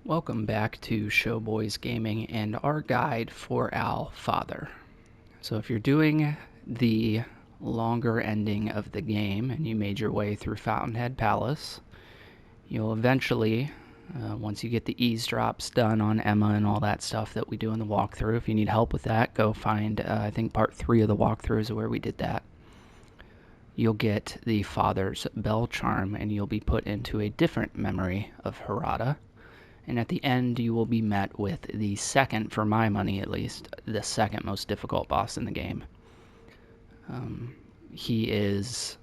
Welcome back to Showboys Gaming and our guide for Al Father. So if you're doing the longer ending of the game and you made your way through Fountainhead Palace, you'll eventually, once you get the eavesdrops done on Emma and all that stuff that we do in the walkthrough, if you need help with that, go find, I think part 3 of the walkthrough is where we did that. You'll get the Father's Bell Charm and you'll be put into a different memory of Harada. And at the end, you will be met with the second, for my money at least, the second most difficult boss in the game. He is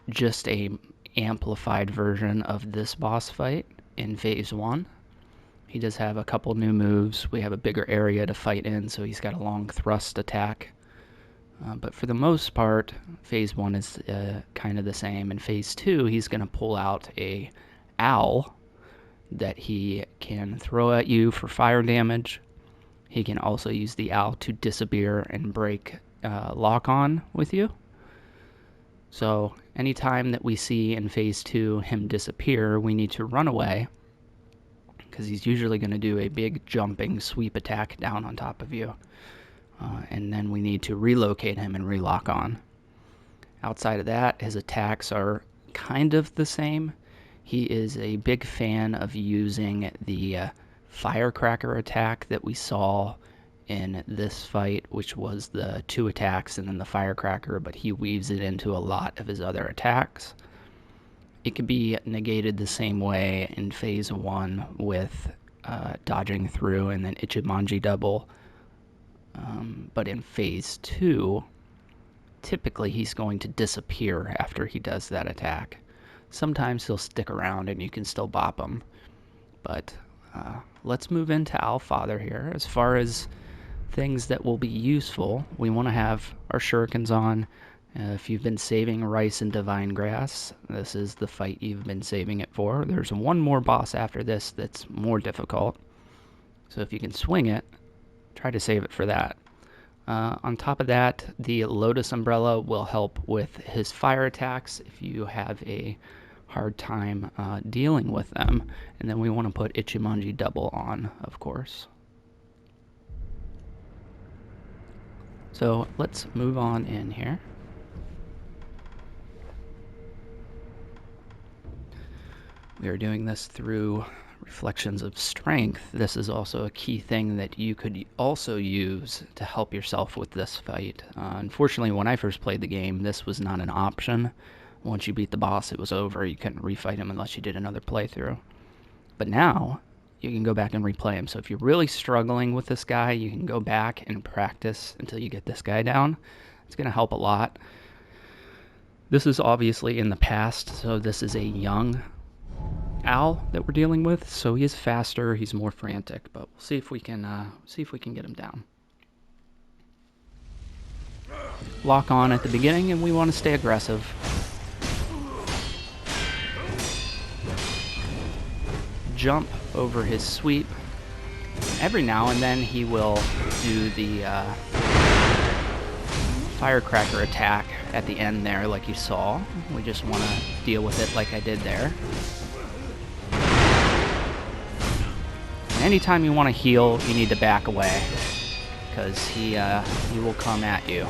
just a amplified version of this boss fight in Phase 1. He does have a couple new moves. We have a bigger area to fight in, so he's got a long thrust attack. But for the most part, Phase 1 is kind of the same. In Phase 2, he's going to pull out a owl that he can throw at you for fire damage. He can also use the owl to disappear and break lock-on with you. So anytime that we see in Phase 2 him disappear, we need to run away, because he's usually going to do a big jumping sweep attack down on top of you. And then we need to relocate him and relock on. Outside of that, his attacks are kind of the same. He is a big fan of using the firecracker attack that we saw in this fight, which was the 2 attacks and then the firecracker, but he weaves it into a lot of his other attacks. It can be negated the same way in Phase 1 with dodging through and then Ichimonji double. But in Phase 2, typically he's going to disappear after he does that attack. Sometimes he'll stick around and you can still bop him. But let's move into Al Father here. As far as things that will be useful, we want to have our shurikens on. If you've been saving Rice and Divine Grass, this is the fight you've been saving it for. There's one more boss after this that's more difficult. So if you can swing it, try to save it for that. On top of that, the Lotus Umbrella will help with his fire attacks if you have a hard time dealing with them. And then we want to put Ichimonji double on, of course. So let's move on in here. We are doing this through Reflections of Strength. This is also a key thing that you could also use to help yourself with this fight. Unfortunately, when I first played the game, this was not an option. Once you beat the boss, it was over. You couldn't refight him unless you did another playthrough. But now, you can go back and replay him. So if you're really struggling with this guy, you can go back and practice until you get this guy down. It's going to help a lot. This is obviously in the past, so this is a young Al that we're dealing with, so he is faster, he's more frantic, but we'll see if we can get him down. Lock on at the beginning, and we want to stay aggressive. Jump over his sweep. Every now and then he will do the firecracker attack at the end there, like you saw. We just want to deal with it like I did there. Anytime you want to heal, you need to back away, because he will come at you.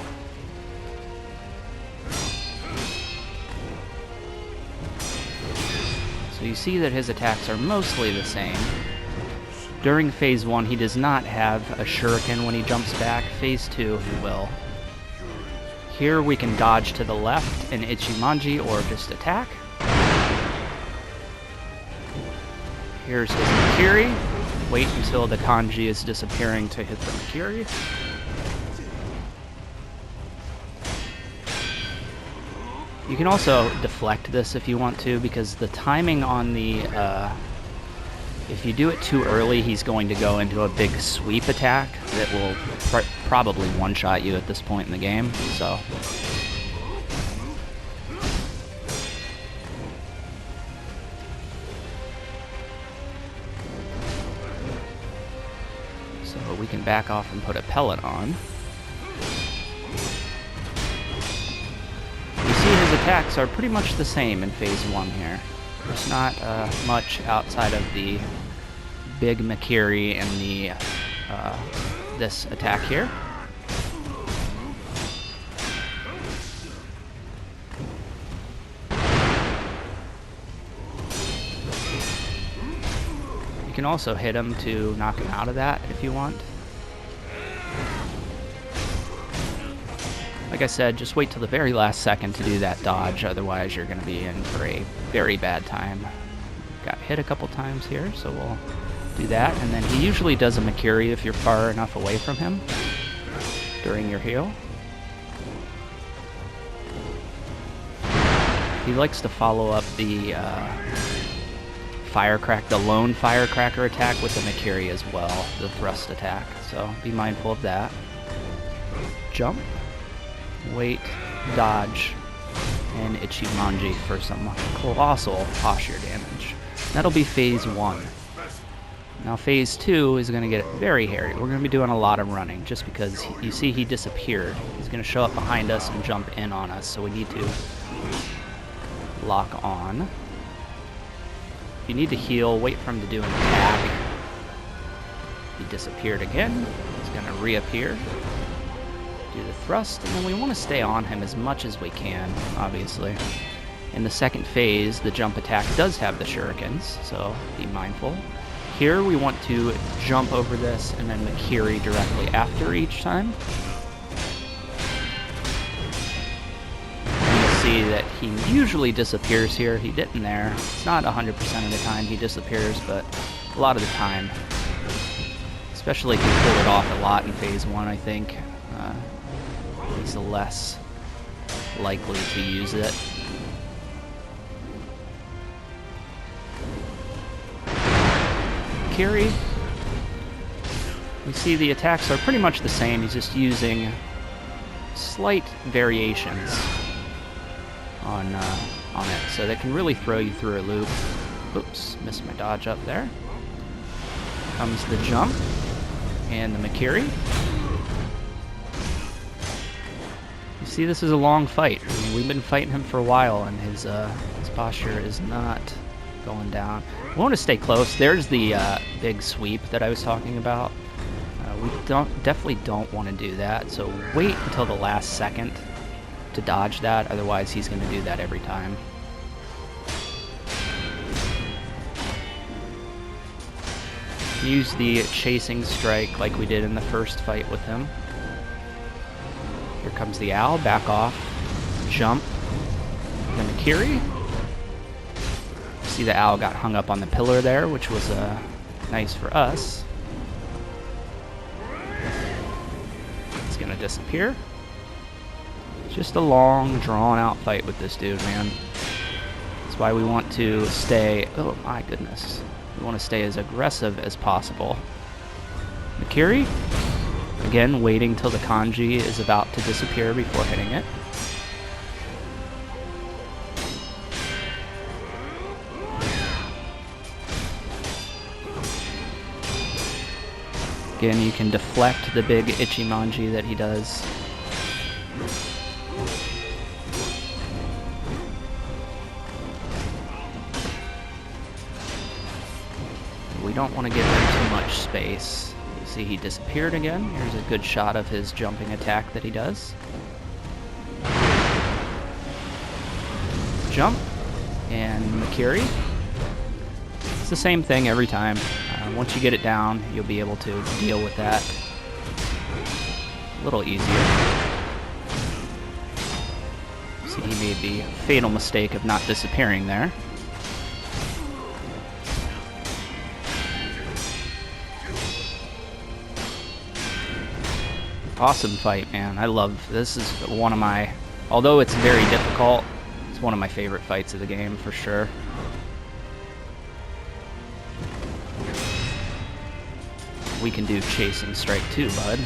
So you see that his attacks are mostly the same. During Phase 1, he does not have a shuriken when he jumps back. Phase 2, he will. Here we can dodge to the left and Ichimonji or just attack. Here's his Makiri. Wait until the kanji is disappearing to hit the Makiri. You can also deflect this if you want to, because the timing on the... if you do it too early, he's going to go into a big sweep attack that will probably one-shot you at this point in the game, so... So we can back off and put a pellet on. You see his attacks are pretty much the same in Phase 1 here. There's not much outside of the big Makiri in the this attack here. You can also hit him to knock him out of that if you want. Like I said, just wait till the very last second to do that dodge, otherwise you're going to be in for a very bad time. Got hit a couple times here, so we'll do that. And then he usually does a Makiri if you're far enough away from him during your heal. He likes to follow up the the lone firecracker attack with the Makiri as well, the thrust attack. So be mindful of that. Jump, wait, dodge, and Ichimonji for some colossal posture damage. That'll be phase 1. Now phase 2 is going to get very hairy. We're going to be doing a lot of running just because you see he disappeared. He's going to show up behind us and jump in on us, so we need to lock on. If you need to heal, wait for him to do an attack. He disappeared again. He's going to reappear. Do the thrust, and then we want to stay on him as much as we can, obviously. In the second phase, the jump attack does have the shurikens, so be mindful. Here we want to jump over this and then Makiri directly after each time. And you'll see that he usually disappears here. He didn't there. It's not 100% of the time he disappears, but a lot of the time. Especially if you pull it off a lot in phase 1, I think. He's less likely to use it. Makiri. We see the attacks are pretty much the same. He's just using slight variations on it, so that can really throw you through a loop. Oops, missed my dodge up there. Comes the jump and the Makiri. You see, this is a long fight. I mean, we've been fighting him for a while, and his posture is not going down. We want to stay close. There's the big sweep that I was talking about. We definitely don't want to do that, so wait until the last second to dodge that, otherwise he's going to do that every time. Use the chasing strike like we did in the first fight with him. Here comes the owl, back off, jump, the Makiri. See the owl got hung up on the pillar there, which was nice for us. It's gonna disappear. It's just a long, drawn-out fight with this dude, man. That's why we want to stay... Oh my goodness. We want to stay as aggressive as possible. Makiri. Again, waiting till the kanji is about to disappear before hitting it. Again, you can deflect the big Ichimonji that he does. We don't want to give him too much space. You see he disappeared again. Here's a good shot of his jumping attack that he does. Jump and Makiri. It's the same thing every time. Once you get it down, you'll be able to deal with that a little easier. See, he made the fatal mistake of not disappearing there. Awesome fight, man. I love this. Is one of my, although it's very difficult, it's one of my favorite fights of the game for sure. We can do chasing strike too, bud.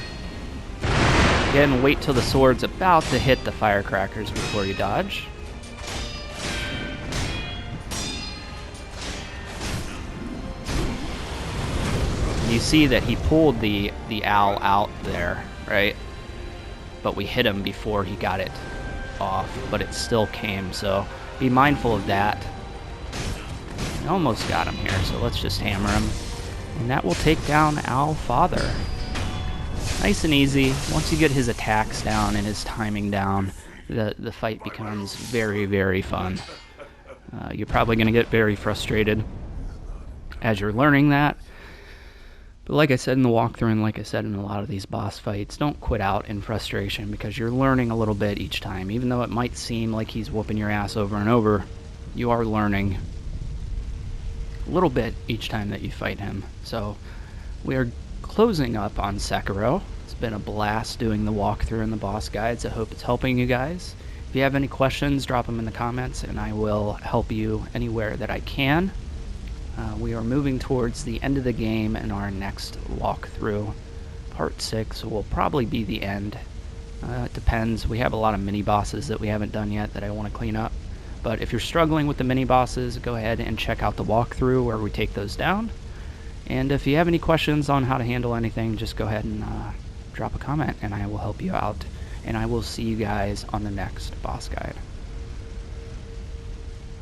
Again, wait till the sword's about to hit the firecrackers before you dodge. You see that he pulled the owl out there, right? But we hit him before he got it off, but it still came, so be mindful of that. We almost got him here, so let's just hammer him. And that will take down Al Father. Nice and easy. Once you get his attacks down and his timing down, the fight becomes very, very fun. You're probably going to get very frustrated as you're learning that. But like I said in the walkthrough, and like I said in a lot of these boss fights, don't quit out in frustration, because you're learning a little bit each time. Even though it might seem like he's whooping your ass over and over, you are learning a little bit each time that you fight him. So we are closing up on Sekiro. It's been a blast doing the walkthrough and the boss guides. I hope it's helping you guys. If you have any questions, drop them in the comments, and I will help you anywhere that I can. We are moving towards the end of the game, and our next walkthrough, part 6, will probably be the end. It depends. We have a lot of mini bosses that we haven't done yet that I want to clean up. But if you're struggling with the mini bosses, go ahead and check out the walkthrough where we take those down. And if you have any questions on how to handle anything, just go ahead and drop a comment, and I will help you out. And I will see you guys on the next boss guide.